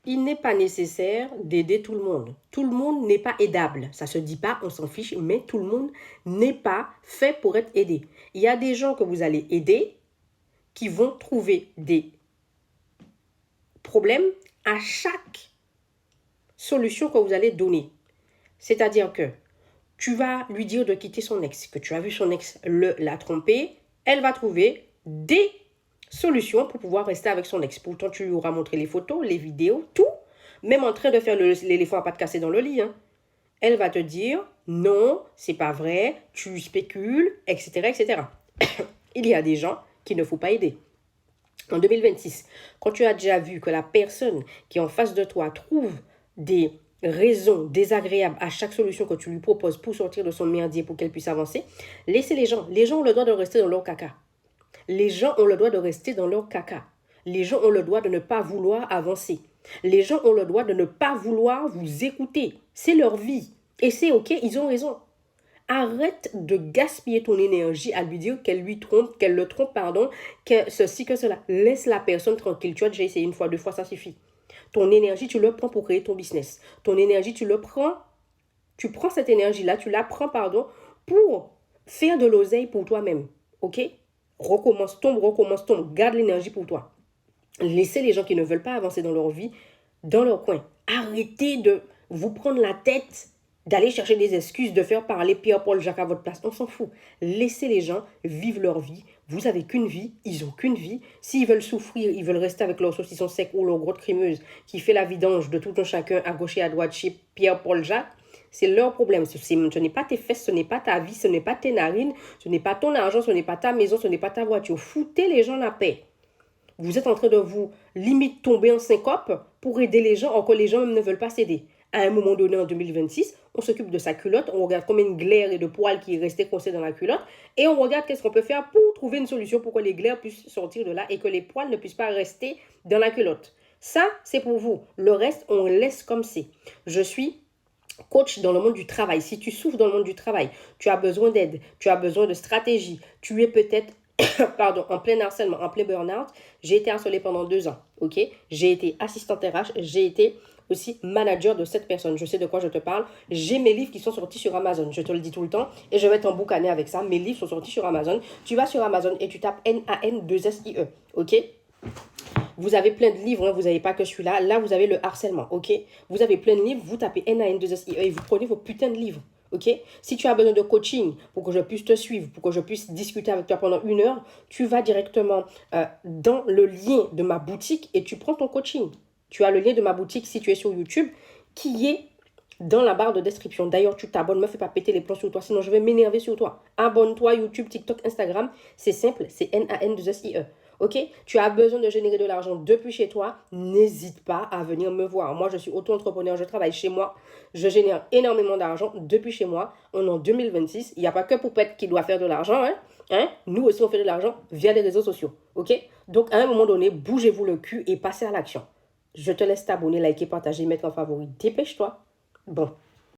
il n'est pas nécessaire d'aider tout le monde. Tout le monde n'est pas aidable. Ça ne se dit pas, on s'en fiche, mais tout le monde n'est pas fait pour être aidé. Il y a des gens que vous allez aider qui vont trouver des problèmes à chaque solution que vous allez donner. C'est-à-dire que tu vas lui dire de quitter son ex, que tu as vu son ex l'a tromper, elle va trouver des solutions pour pouvoir rester avec son ex. Pourtant, tu lui auras montré les photos, les vidéos, tout, même en train de faire l'éléphant à pattes cassées dans le lit. Hein. Elle va te dire, non, c'est pas vrai, tu spécules, etc., etc. Il y a des gens qu'il ne faut pas aider. En 2026, quand tu as déjà vu que la personne qui est en face de toi trouve des raisons désagréables à chaque solution que tu lui proposes pour sortir de son merdier pour qu'elle puisse avancer, laissez les gens. Les gens ont le droit de rester dans leur caca. Les gens ont le droit de rester dans leur caca. Les gens ont le droit de ne pas vouloir avancer. Les gens ont le droit de ne pas vouloir vous écouter. C'est leur vie. Et c'est OK, ils ont raison. Arrête de gaspiller ton énergie à lui dire qu'elle lui trompe, qu'elle le trompe, pardon, que ceci, que cela. Laisse la personne tranquille. Tu as déjà essayé une fois, deux fois, ça suffit. Ton énergie, tu le prends pour créer ton business. Ton énergie, tu prends cette énergie-là, tu la prends, pardon, pour faire de l'oseille pour toi-même. OK? Recommence, tombe. Garde l'énergie pour toi. Laissez les gens qui ne veulent pas avancer dans leur vie dans leur coin. Arrêtez de vous prendre la tête, d'aller chercher des excuses, de faire parler Pierre-Paul Jacques à votre place. On s'en fout. Laissez les gens vivre leur vie. Vous n'avez qu'une vie, ils n'ont qu'une vie. S'ils veulent souffrir, ils veulent rester avec leur saucisson sec ou leur grotte crémeuse qui fait la vidange de tout un chacun à gauche et à droite chez Pierre-Paul Jacques. C'est leur problème. Ce n'est pas tes fesses, ce n'est pas ta vie, ce n'est pas tes narines, ce n'est pas ton argent, ce n'est pas ta maison, ce n'est pas ta voiture. Foutez les gens la paix. Vous êtes en train de vous limite tomber en syncope pour aider les gens, encore les gens même ne veulent pas s'aider. À un moment donné, en 2026, on s'occupe de sa culotte, on regarde combien de glaires et de poils qui est resté coincés dans la culotte, et on regarde qu'est-ce qu'on peut faire pour trouver une solution pour que les glaires puissent sortir de là et que les poils ne puissent pas rester dans la culotte. Ça, c'est pour vous. Le reste, on laisse comme c'est. Je suis coach dans le monde du travail. Si tu souffres dans le monde du travail, tu as besoin d'aide, tu as besoin de stratégie, tu es peut-être pardon, en plein harcèlement, en plein burn-out, j'ai été harcelée pendant 2 ans, ok? J'ai été assistante RH, j'ai été aussi manager de cette personne. Je sais de quoi je te parle. J'ai mes livres qui sont sortis sur Amazon, je te le dis tout le temps, et je vais t'emboucaner avec ça. Mes livres sont sortis sur Amazon. Tu vas sur Amazon et tu tapes NAN2SIE, ok? Vous avez plein de livres, hein, vous n'avez pas que celui-là. Là, vous avez le harcèlement, ok? Vous avez plein de livres, vous tapez NAN2SIE et vous prenez vos putains de livres. Ok? Si tu as besoin de coaching pour que je puisse te suivre, pour que je puisse discuter avec toi pendant 1 heure, tu vas directement dans le lien de ma boutique et tu prends ton coaching. Tu as le lien de ma boutique si tu es sur YouTube qui est dans la barre de description. D'ailleurs, tu t'abonnes, ne me fais pas péter les plombs sur toi, sinon je vais m'énerver sur toi. Abonne-toi, YouTube, TikTok, Instagram. C'est simple, c'est NAN2SIE. Ok? Tu as besoin de générer de l'argent depuis chez toi, n'hésite pas à venir me voir. Moi, je suis auto-entrepreneur, je travaille chez moi, je génère énormément d'argent depuis chez moi. On est en 2026, il n'y a pas que Poupette qui doit faire de l'argent, hein? Nous aussi, on fait de l'argent via les réseaux sociaux, ok? Donc, à un moment donné, bougez-vous le cul et passez à l'action. Je te laisse t'abonner, liker, partager, mettre en favori. Dépêche-toi. Bon.